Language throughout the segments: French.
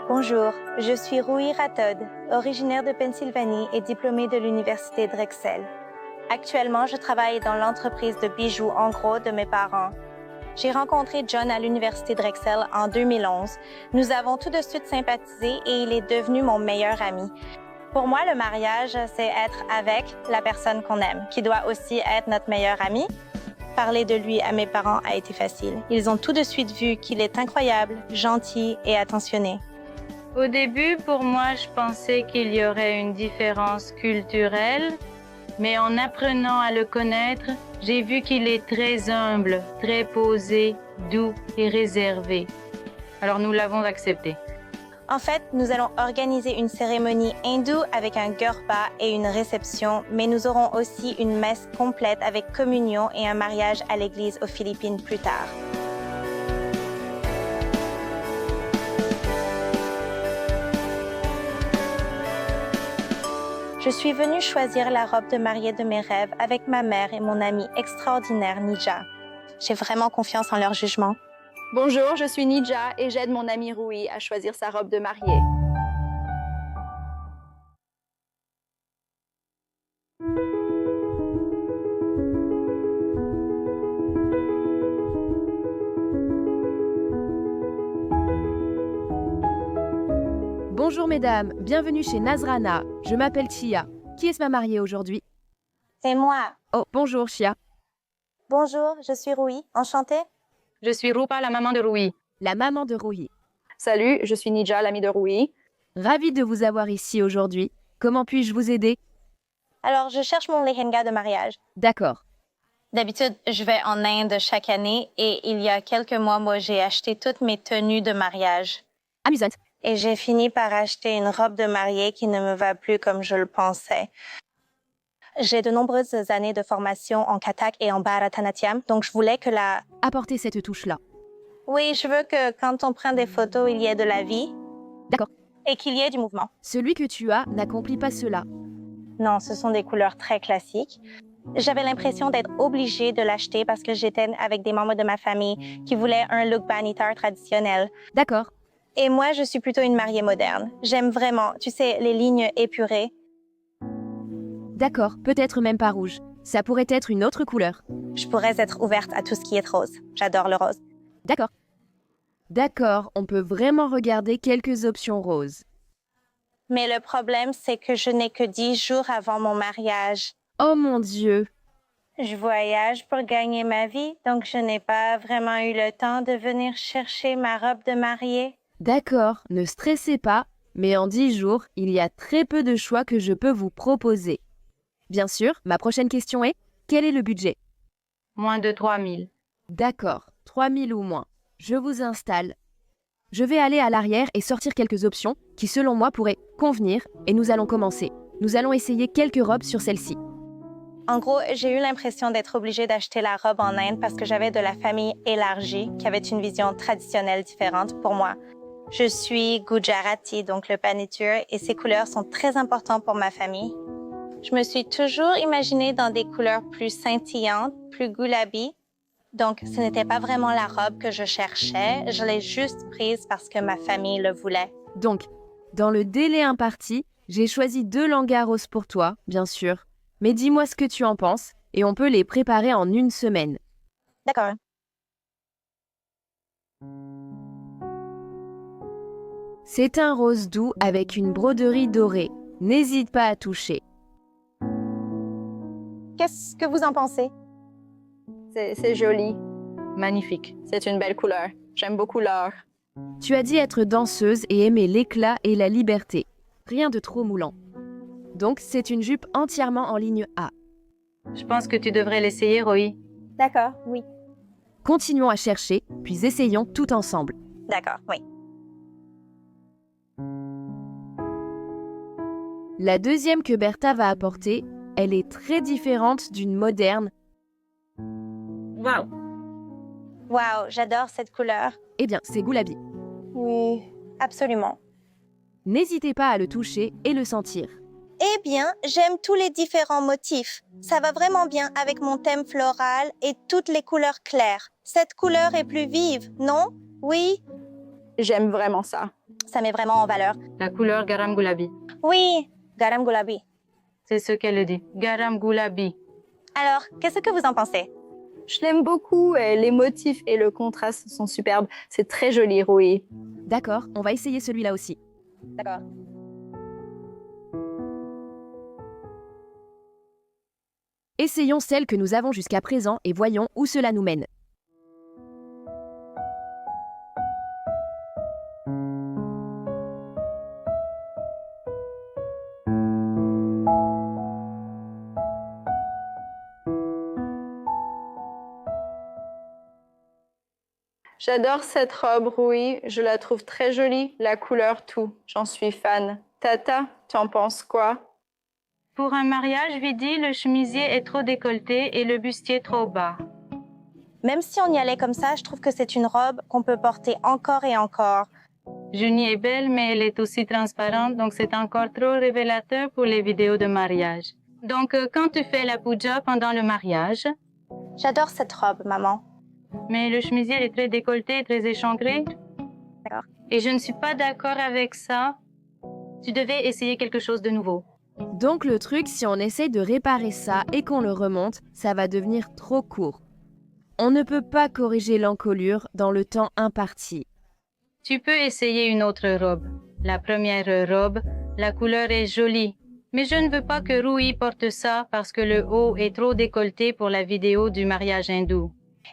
Bonjour, je suis Rui Rathod, originaire de Pennsylvanie et diplômée de l'Université Drexel. Actuellement, je travaille dans l'entreprise de bijoux en gros de mes parents. J'ai rencontré John à l'Université Drexel en 2011. Nous avons tout de suite sympathisé et il est devenu mon meilleur ami. Pour moi, le mariage, c'est être avec la personne qu'on aime, qui doit aussi être notre meilleur ami. Parler de lui à mes parents a été facile. Ils ont tout de suite vu qu'il est incroyable, gentil et attentionné. Au début, pour moi, je pensais qu'il y aurait une différence culturelle, mais en apprenant à le connaître, j'ai vu qu'il est très humble, très posé, doux et réservé. Alors nous l'avons accepté. En fait, nous allons organiser une cérémonie hindoue avec un gurba et une réception, mais nous aurons aussi une messe complète avec communion et un mariage à l'église aux Philippines plus tard. Je suis venue choisir la robe de mariée de mes rêves avec ma mère et mon amie extraordinaire Nija. J'ai vraiment confiance en leur jugement. Bonjour, je suis Nija et j'aide mon ami Rui à choisir sa robe de mariée. Bonjour mesdames, bienvenue chez Nazrana. Je m'appelle Chia. Qui est-ce ma mariée aujourd'hui? C'est moi. Oh, bonjour Chia. Bonjour, je suis Rui. Enchantée. Je suis Rupa, la maman de Rui. La maman de Rui. Salut, je suis Nija, l'amie de Rui. Ravie de vous avoir ici aujourd'hui. Comment puis-je vous aider? Alors, je cherche mon lehenga de mariage. D'accord. D'habitude, je vais en Inde chaque année et il y a quelques mois, j'ai acheté toutes mes tenues de mariage. Amusante. Et j'ai fini par acheter une robe de mariée qui ne me va plus comme je le pensais. J'ai de nombreuses années de formation en Kathak et en Bharatanatyam, donc je voulais que Apportez cette touche-là. Oui, je veux que quand on prend des photos, il y ait de la vie. D'accord. Et qu'il y ait du mouvement. Celui que tu as n'accomplit pas cela. Non, ce sont des couleurs très classiques. J'avais l'impression d'être obligée de l'acheter parce que j'étais avec des membres de ma famille qui voulaient un look banitar traditionnel. D'accord. Et moi, je suis plutôt une mariée moderne. J'aime vraiment, tu sais, les lignes épurées. D'accord, peut-être même pas rouge. Ça pourrait être une autre couleur. Je pourrais être ouverte à tout ce qui est rose. J'adore le rose. D'accord. D'accord, on peut vraiment regarder quelques options roses. Mais le problème, c'est que je n'ai que 10 jours avant mon mariage. Oh mon Dieu! Je voyage pour gagner ma vie, donc je n'ai pas vraiment eu le temps de venir chercher ma robe de mariée. D'accord, ne stressez pas, mais en 10 jours, il y a très peu de choix que je peux vous proposer. Bien sûr, ma prochaine question est, quel est le budget? Moins de 3000. D'accord, 3000 ou moins. Je vous installe. Je vais aller à l'arrière et sortir quelques options qui, selon moi, pourraient convenir et nous allons commencer. Nous allons essayer quelques robes sur celle-ci. En gros, j'ai eu l'impression d'être obligée d'acheter la robe en Inde parce que j'avais de la famille élargie qui avait une vision traditionnelle différente pour moi. Je suis Gujarati, donc le paniture, et ces couleurs sont très importantes pour ma famille. Je me suis toujours imaginée dans des couleurs plus scintillantes, plus gulabi. Donc, ce n'était pas vraiment la robe que je cherchais, je l'ai juste prise parce que ma famille le voulait. Donc, dans le délai imparti, j'ai choisi 2 langas roses pour toi, bien sûr. Mais dis-moi ce que tu en penses, et on peut les préparer en 1 semaine. D'accord. C'est un rose doux avec une broderie dorée. N'hésite pas à toucher. Qu'est-ce que vous en pensez? C'est joli. Magnifique. C'est une belle couleur. J'aime beaucoup l'or. Tu as dit être danseuse et aimer l'éclat et la liberté. Rien de trop moulant. Donc, c'est une jupe entièrement en ligne A. Je pense que tu devrais l'essayer, Rui. D'accord, oui. Continuons à chercher, puis essayons tout ensemble. D'accord, oui. La deuxième que Bertha va apporter, elle est très différente d'une moderne. Waouh! Wow, j'adore cette couleur. Eh bien, c'est Gulabi. Oui, absolument. N'hésitez pas à le toucher et le sentir. Eh bien, j'aime tous les différents motifs. Ça va vraiment bien avec mon thème floral et toutes les couleurs claires. Cette couleur est plus vive, non? Oui? J'aime vraiment ça. Ça met vraiment en valeur. La couleur garam gulabi. Oui, garam gulabi. C'est ce qu'elle dit. Garam gulabi. Alors, qu'est-ce que vous en pensez? Je l'aime beaucoup. Les motifs et le contraste sont superbes. C'est très joli, Rui. D'accord, on va essayer celui-là aussi. D'accord. Essayons celle que nous avons jusqu'à présent et voyons où cela nous mène. J'adore cette robe, Rui. Je la trouve très jolie. La couleur, tout. J'en suis fan. Tata, tu en penses quoi? Pour un mariage, Vidi, le chemisier est trop décolleté et le bustier trop bas. Même si on y allait comme ça, je trouve que c'est une robe qu'on peut porter encore et encore. Junie est belle, mais elle est aussi transparente, donc c'est encore trop révélateur pour les vidéos de mariage. Donc, quand tu fais la puja pendant le mariage, J'adore cette robe, maman. mais le chemisier est très décolleté et très échancré. D'accord. Et je ne suis pas d'accord avec ça. Tu devais essayer quelque chose de nouveau. Donc le truc, si on essaye de réparer ça et qu'on le remonte, ça va devenir trop court. On ne peut pas corriger l'encolure dans le temps imparti. Tu peux essayer une autre robe. La première robe, la couleur est jolie. Mais je ne veux pas que Rui porte ça parce que le haut est trop décolleté pour la vidéo du mariage hindou.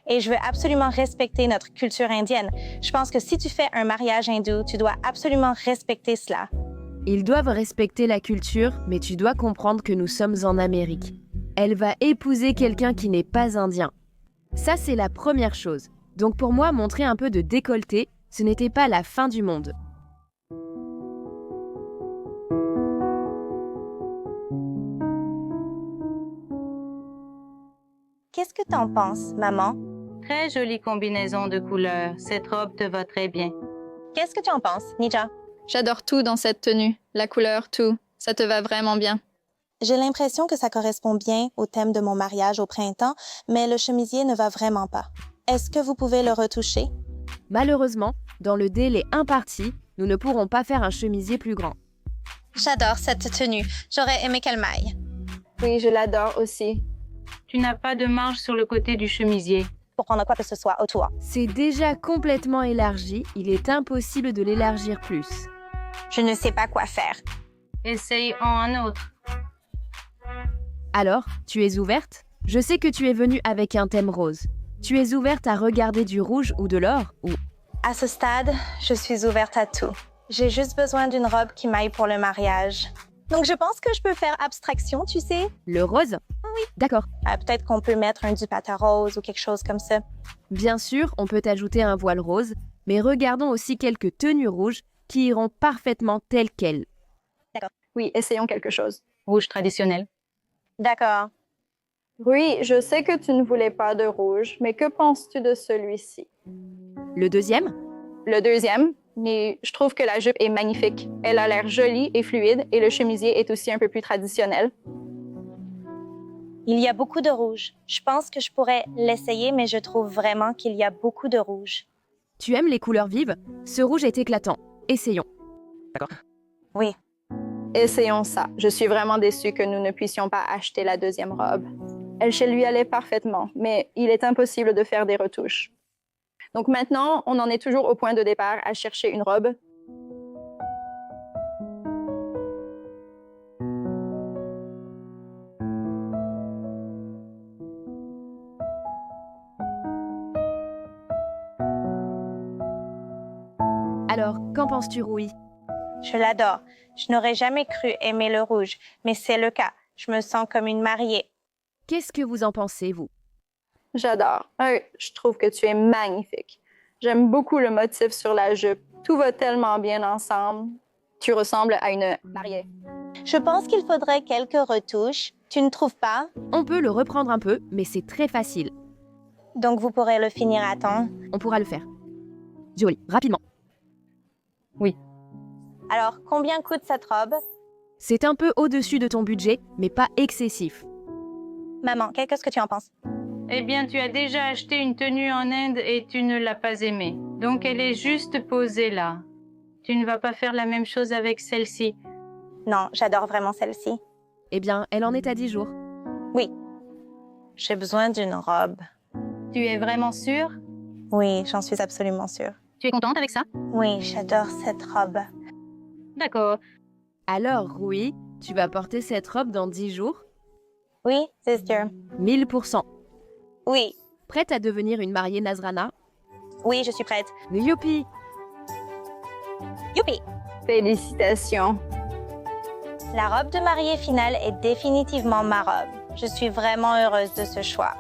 Et je veux absolument respecter notre culture indienne. Je pense que si tu fais un mariage hindou, tu dois absolument respecter cela. Ils doivent respecter la culture, mais tu dois comprendre que nous sommes en Amérique. Elle va épouser quelqu'un qui n'est pas indien. Ça, c'est la première chose. Donc pour moi, montrer un peu de décolleté, ce n'était pas la fin du monde. Qu'est-ce que t'en penses, maman? Très jolie combinaison de couleurs. Cette robe te va très bien. Qu'est-ce que tu en penses, Nija? J'adore tout dans cette tenue. La couleur, tout. Ça te va vraiment bien. J'ai l'impression que ça correspond bien au thème de mon mariage au printemps, mais le chemisier ne va vraiment pas. Est-ce que vous pouvez le retoucher? Malheureusement, dans le délai imparti, nous ne pourrons pas faire un chemisier plus grand. J'adore cette tenue. J'aurais aimé qu'elle m'aille. Oui, je l'adore aussi. Tu n'as pas de marge sur le côté du chemisier. Pour prendre quoi que ce soit autour. C'est déjà complètement élargi, il est impossible de l'élargir plus. Je ne sais pas quoi faire. Essaye un autre. Alors, tu es ouverte? Je sais que tu es venue avec un thème rose. Tu es ouverte à regarder du rouge ou de l'or ou... À ce stade, je suis ouverte à tout. J'ai juste besoin d'une robe qui m'aille pour le mariage. Donc, je pense que je peux faire abstraction, tu sais. Le rose? Oui. D'accord. Peut-être qu'on peut mettre un dupatta rose ou quelque chose comme ça. Bien sûr, on peut ajouter un voile rose, mais regardons aussi quelques tenues rouges qui iront parfaitement telles quelles. Oui, essayons quelque chose. Rouge traditionnel. D'accord. Rui, je sais que tu ne voulais pas de rouge, mais que penses-tu de celui-ci? Le deuxième? Le deuxième, mais je trouve que la jupe est magnifique. Elle a l'air jolie et fluide, et le chemisier est aussi un peu plus traditionnel. Il y a beaucoup de rouge. Je pense que je pourrais l'essayer, mais je trouve vraiment qu'il y a beaucoup de rouge. Tu aimes les couleurs vives? Ce rouge est éclatant. Essayons. Oui. Essayons ça. Je suis vraiment déçue que nous ne puissions pas acheter la deuxième robe. Elle chez lui allait parfaitement, mais il est impossible de faire des retouches. Donc maintenant, on en est toujours au point de départ à chercher une robe. Alors, qu'en penses-tu, Rui? Je l'adore. Je n'aurais jamais cru aimer le rouge, mais c'est le cas. Je me sens comme une mariée. Qu'est-ce que vous en pensez, vous? J'adore. Je trouve que tu es magnifique. J'aime beaucoup le motif sur la jupe. Tout va tellement bien ensemble. Tu ressembles à une mariée. Je pense qu'il faudrait quelques retouches. Tu ne trouves pas? On peut le reprendre un peu, mais c'est très facile. Donc vous pourrez le finir à temps. On pourra le faire. Joli, rapidement. Alors, combien coûte cette robe? C'est un peu au-dessus de ton budget, mais pas excessif. Maman, qu'est-ce que tu en penses? Eh bien, tu as déjà acheté une tenue en Inde et tu ne l'as pas aimée. Donc elle est juste posée là. Tu ne vas pas faire la même chose avec celle-ci. Non, j'adore vraiment celle-ci. Eh bien, elle en est à 10 jours. Oui. J'ai besoin d'une robe. Tu es vraiment sûre? Oui, j'en suis absolument sûre. Tu es contente avec ça? Oui, j'adore cette robe. D'accord. Alors, Rui, tu vas porter cette robe dans 10 jours? Oui, c'est sûr. 1000%. Oui, Prête à devenir une mariée Nazrana? oui, je suis prête. Youpi! Youpi! Félicitations. La robe de mariée finale est définitivement ma robe. Je suis vraiment heureuse de ce choix.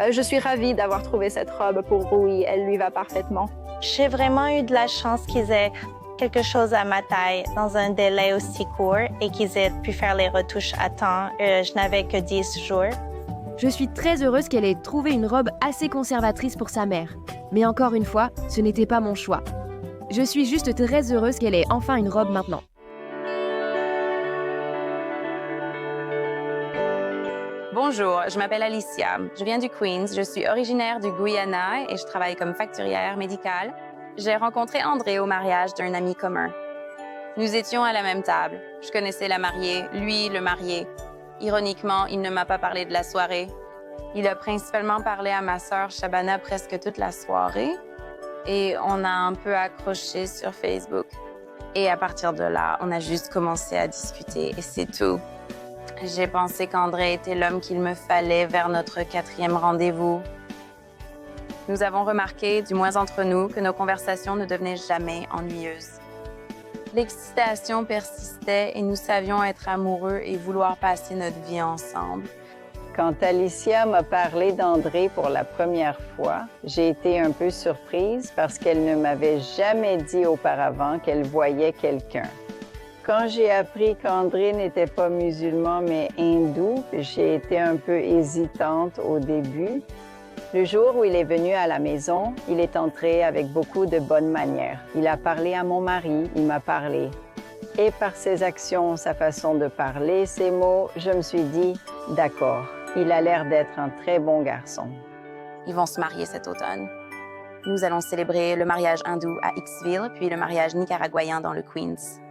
Je suis ravie d'avoir trouvé cette robe pour Rui. Elle lui va parfaitement. J'ai vraiment eu de la chance qu'ils aient quelque chose à ma taille dans un délai aussi court et qu'ils aient pu faire les retouches à temps. Je n'avais que 10 jours. Je suis très heureuse qu'elle ait trouvé une robe assez conservatrice pour sa mère. Mais encore une fois, ce n'était pas mon choix. Je suis juste très heureuse qu'elle ait enfin une robe maintenant. Bonjour, je m'appelle Alicia. Je viens du Queens. Je suis originaire du Guyana et je travaille comme facturière médicale. J'ai rencontré André au mariage d'un ami commun. Nous étions à la même table. Je connaissais la mariée, lui le marié. Ironiquement, il ne m'a pas parlé de la soirée. Il a principalement parlé à ma sœur Shabana presque toute la soirée et on a un peu accroché sur Facebook. Et à partir de là, on a juste commencé à discuter et c'est tout. J'ai pensé qu'André était l'homme qu'il me fallait vers notre 4e rendez-vous. Nous avons remarqué, du moins entre nous, que nos conversations ne devenaient jamais ennuyeuses. L'excitation persistait et nous savions être amoureux et vouloir passer notre vie ensemble. Quand Alicia m'a parlé d'André pour la première fois, j'ai été un peu surprise parce qu'elle ne m'avait jamais dit auparavant qu'elle voyait quelqu'un. Quand j'ai appris qu'André n'était pas musulman mais hindou, j'ai été un peu hésitante au début. Le jour où il est venu à la maison, il est entré avec beaucoup de bonnes manières. Il a parlé à mon mari, il m'a parlé. Et par ses actions, sa façon de parler, ses mots, je me suis dit, d'accord, il a l'air d'être un très bon garçon. Ils vont se marier cet automne. Nous allons célébrer le mariage hindou à Hicksville, puis le mariage nicaraguayen dans le Queens.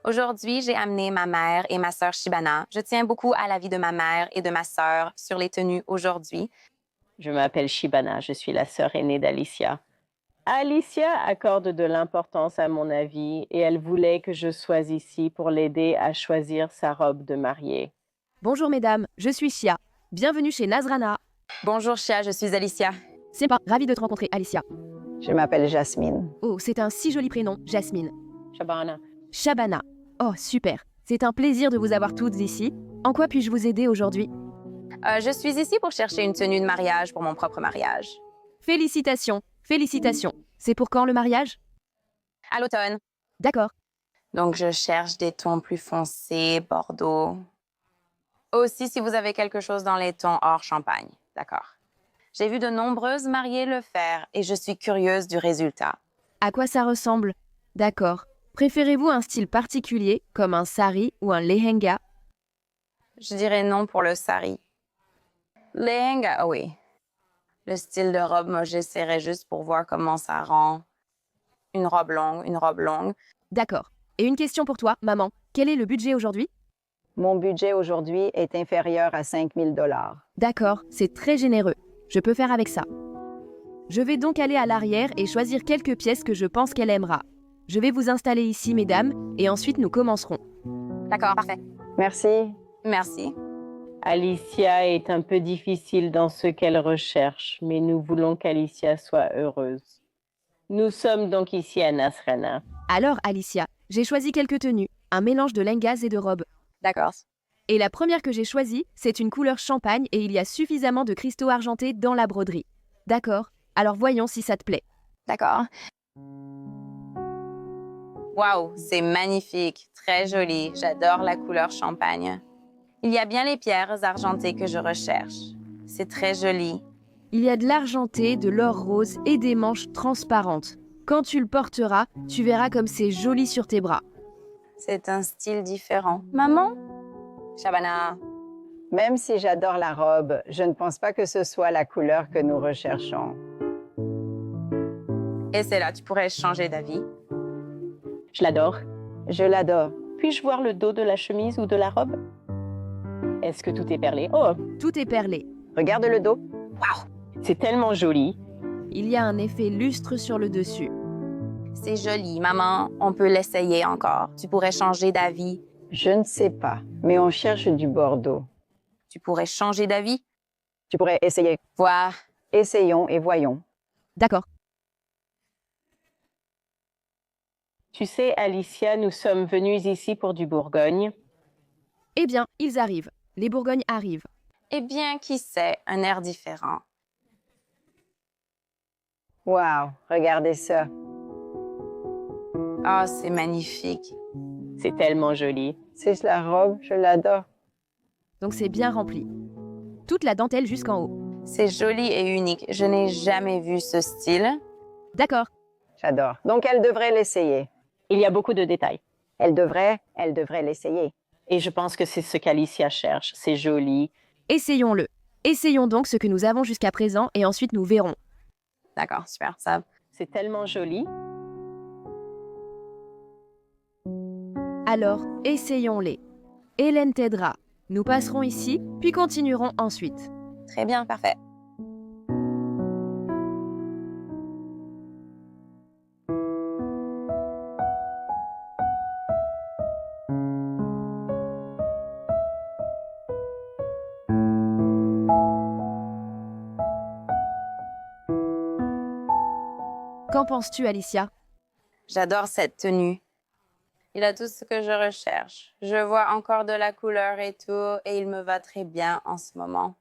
Aujourd'hui, j'ai amené ma mère et ma sœur Shibana. Je tiens beaucoup à la vie de ma mère et de ma sœur sur les tenues aujourd'hui. Je m'appelle Shibana, je suis la sœur aînée d'Alicia. Alicia accorde de l'importance à mon avis et elle voulait que je sois ici pour l'aider à choisir sa robe de mariée. Bonjour mesdames, je suis Shia. Bienvenue chez Nazrana. Bonjour Shia, je suis Alicia. C'est pas ravie de te rencontrer, Alicia. Je m'appelle Jasmine. Oh, c'est un si joli prénom, Jasmine. Shabana. Shabana. Oh, super. C'est un plaisir de vous avoir toutes ici. En quoi puis-je vous aider aujourd'hui? Je suis ici pour chercher une tenue de mariage pour mon propre mariage. Félicitations, félicitations. C'est pour quand le mariage? À l'automne. D'accord. Donc, je cherche des tons plus foncés, bordeaux. Aussi, si vous avez quelque chose dans les tons hors champagne. D'accord. J'ai vu de nombreuses mariées le faire et je suis curieuse du résultat. À quoi ça ressemble? D'accord. Préférez-vous un style particulier, comme un sari ou un lehenga? Je dirais non pour le sari. Lehenga, ah oui. Le style de robe, moi, j'essaierais juste pour voir comment ça rend. Une robe longue. D'accord. Et une question pour toi, maman. Quel est le budget aujourd'hui? Mon budget aujourd'hui est inférieur à 5 000 $. D'accord, c'est très généreux. Je peux faire avec ça. Je vais donc aller à l'arrière et choisir quelques pièces que je pense qu'elle aimera. Je vais vous installer ici, mesdames, et ensuite nous commencerons. D'accord, parfait. Merci. Merci. Alicia est un peu difficile dans ce qu'elle recherche, mais nous voulons qu'Alicia soit heureuse. Nous sommes donc ici à Nazrana. Alors, Alicia, j'ai choisi quelques tenues, un mélange de lengas et de robes. D'accord. Et la première que j'ai choisie, c'est une couleur champagne et il y a suffisamment de cristaux argentés dans la broderie. D'accord, alors voyons si ça te plaît. D'accord. Waouh, c'est magnifique, très joli. J'adore la couleur champagne. Il y a bien les pierres argentées que je recherche. C'est très joli. Il y a de l'argenté, de l'or rose et des manches transparentes. Quand tu le porteras, tu verras comme c'est joli sur tes bras. C'est un style différent. Maman, Shabana. Même si j'adore la robe, je ne pense pas que ce soit la couleur que nous recherchons. Et c'est là, tu pourrais changer d'avis. Je l'adore. Je l'adore. Puis-je voir le dos de la chemise ou de la robe? Est-ce que tout est perlé? Oh, Tout est perlé. Regarde le dos. c'est tellement joli. Il y a un effet lustre sur le dessus. C'est joli, maman. On peut l'essayer encore. Tu pourrais changer d'avis. Je ne sais pas, mais on cherche du bordeaux. Tu pourrais changer d'avis. Tu pourrais essayer. Vois. Essayons et voyons. D'accord. Tu sais, Alicia, nous sommes venus ici pour du Bourgogne. Eh bien, ils arrivent. Les Bourgognes arrivent. Eh bien, qui sait, un air différent. Wow, regardez ça. Ah, c'est magnifique. C'est tellement joli. C'est la robe, je l'adore. Donc c'est bien rempli. Toute la dentelle jusqu'en haut. C'est joli et unique. Je n'ai jamais vu ce style. D'accord. J'adore. Donc elle devrait l'essayer. Il y a beaucoup de détails. Elle devrait l'essayer. Et je pense que c'est ce qu'Alicia cherche. C'est joli. Essayons-le. Essayons donc ce que nous avons jusqu'à présent et ensuite nous verrons. D'accord, super, ça. C'est tellement joli. Alors, essayons-les. Hélène t'aidera. Nous passerons ici, puis continuerons ensuite. Très bien, parfait. Qu'en penses-tu, Alicia? J'adore cette tenue. Il a tout ce que je recherche. Je vois encore de la couleur et tout, et il me va très bien en ce moment.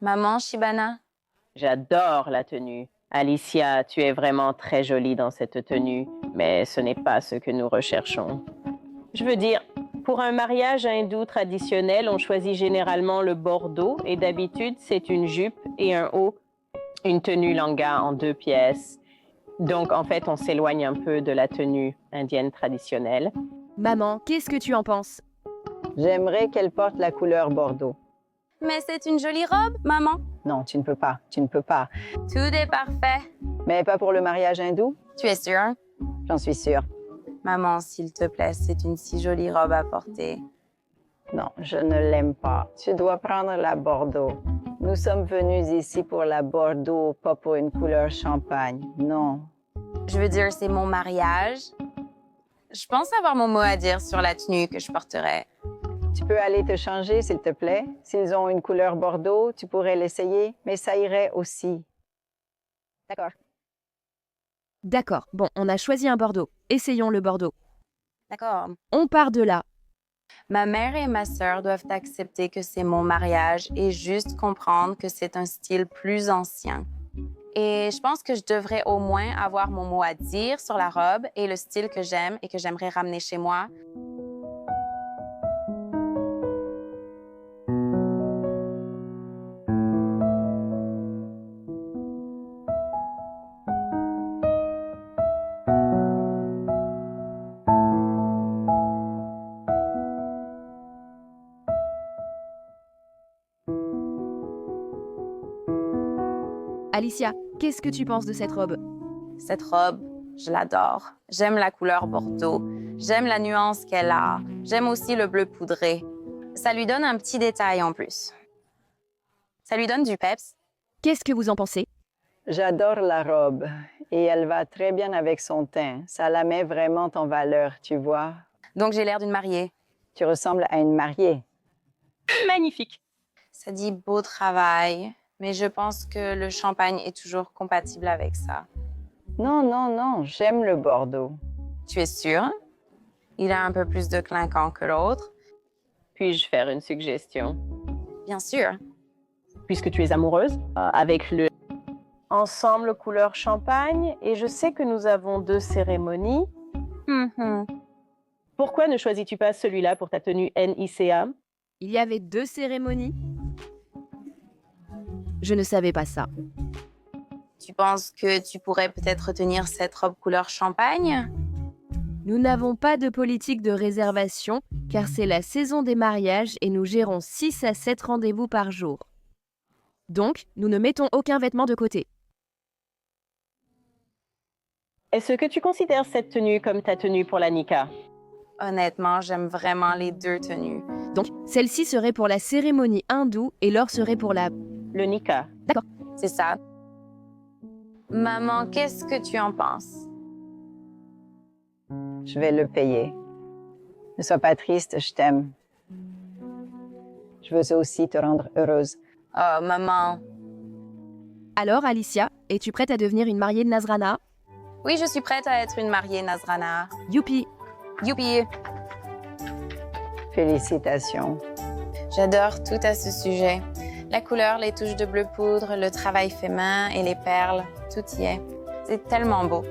Maman, Shibana? J'adore la tenue. Alicia, tu es vraiment très jolie dans cette tenue, mais ce n'est pas ce que nous recherchons. Je veux dire, pour un mariage hindou traditionnel, on choisit généralement le bordeaux et d'habitude, c'est une jupe et un haut, une tenue langa en 2 pièces. Donc, en fait, on s'éloigne un peu de la tenue indienne traditionnelle. Maman, qu'est-ce que tu en penses? J'aimerais qu'elle porte la couleur bordeaux. Mais c'est une jolie robe, maman. Non, tu ne peux pas. Tu ne peux pas. Tout est parfait. Mais pas pour le mariage hindou? Tu es sûre? J'en suis sûre. Maman, s'il te plaît, c'est une si jolie robe à porter. Non, je ne l'aime pas. Tu dois prendre la bordeaux. Nous sommes venus ici pour la bordeaux, pas pour une couleur champagne. Non. Je veux dire, c'est mon mariage. Je pense avoir mon mot à dire sur la tenue que je porterai. Tu peux aller te changer, s'il te plaît. S'ils ont une couleur bordeaux, tu pourrais l'essayer, mais ça irait aussi. D'accord. D'accord. Bon, on a choisi un bordeaux. Essayons le bordeaux. D'accord. On part de là. Ma mère et ma sœur doivent accepter que c'est mon mariage et juste comprendre que c'est un style plus ancien. Et je pense que je devrais au moins avoir mon mot à dire sur la robe et le style que j'aime et que j'aimerais ramener chez moi. Alicia, qu'est-ce que tu penses de cette robe? Cette robe, je l'adore. J'aime la couleur bordeaux. J'aime la nuance qu'elle a. J'aime aussi le bleu poudré. Ça lui donne un petit détail en plus. Ça lui donne du peps. Qu'est-ce que vous en pensez? J'adore la robe et elle va très bien avec son teint. Ça la met vraiment en valeur, tu vois. Donc j'ai l'air d'une mariée. Tu ressembles à une mariée. Magnifique. Ça dit beau travail, mais je pense que le champagne est toujours compatible avec ça. Non, non, non, j'aime le bordeaux. Tu es sûre? Il a un peu plus de clinquant que l'autre. Puis-je faire une suggestion? Bien sûr. Puisque tu es amoureuse, avec le ensemble couleur champagne, et je sais que nous avons 2 cérémonies. Pourquoi ne choisis-tu pas celui-là pour ta tenue NICA? Il y avait 2 cérémonies? Je ne savais pas ça. Tu penses que tu pourrais peut-être retenir cette robe couleur champagne? Nous n'avons pas de politique de réservation, car c'est la saison des mariages et nous gérons 6 à 7 rendez-vous par jour. Donc, nous ne mettons aucun vêtement de côté. Est-ce que tu considères cette tenue comme ta tenue pour la Nikah? Honnêtement, j'aime vraiment les deux tenues. Donc, celle-ci serait pour la cérémonie hindoue et l'or serait pour la... Le Nikah. D'accord. C'est ça. Maman, qu'est-ce que tu en penses? Je vais le payer. Ne sois pas triste, je t'aime. Je veux aussi te rendre heureuse. Oh, maman. Alors, Alicia, es-tu prête à devenir une mariée de Nazrana? Oui, je suis prête à être une mariée Nazrana. Youpi! Youpi! Félicitations. J'adore tout à ce sujet. La couleur, les touches de bleu poudre, le travail fait main et les perles, tout y est. C'est tellement beau.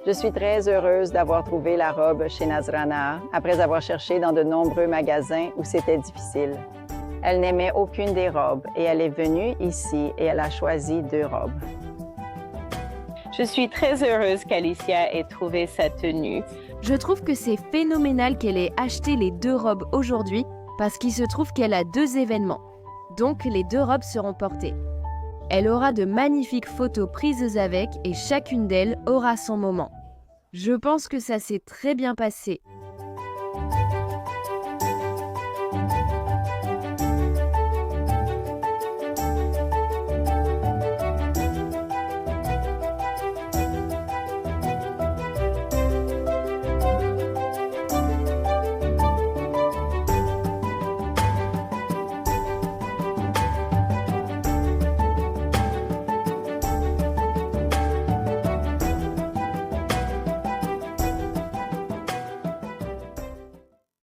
Je suis très heureuse d'avoir trouvé la robe chez Nazrana après avoir cherché dans de nombreux magasins où c'était difficile. Elle n'aimait aucune des robes et elle est venue ici et elle a choisi 2 robes. Je suis très heureuse qu'Alicia ait trouvé sa tenue. Je trouve que c'est phénoménal qu'elle ait acheté les 2 robes aujourd'hui parce qu'il se trouve qu'elle a 2 événements. Donc les 2 robes seront portées. Elle aura de magnifiques photos prises avec et chacune d'elles aura son moment. Je pense que ça s'est très bien passé.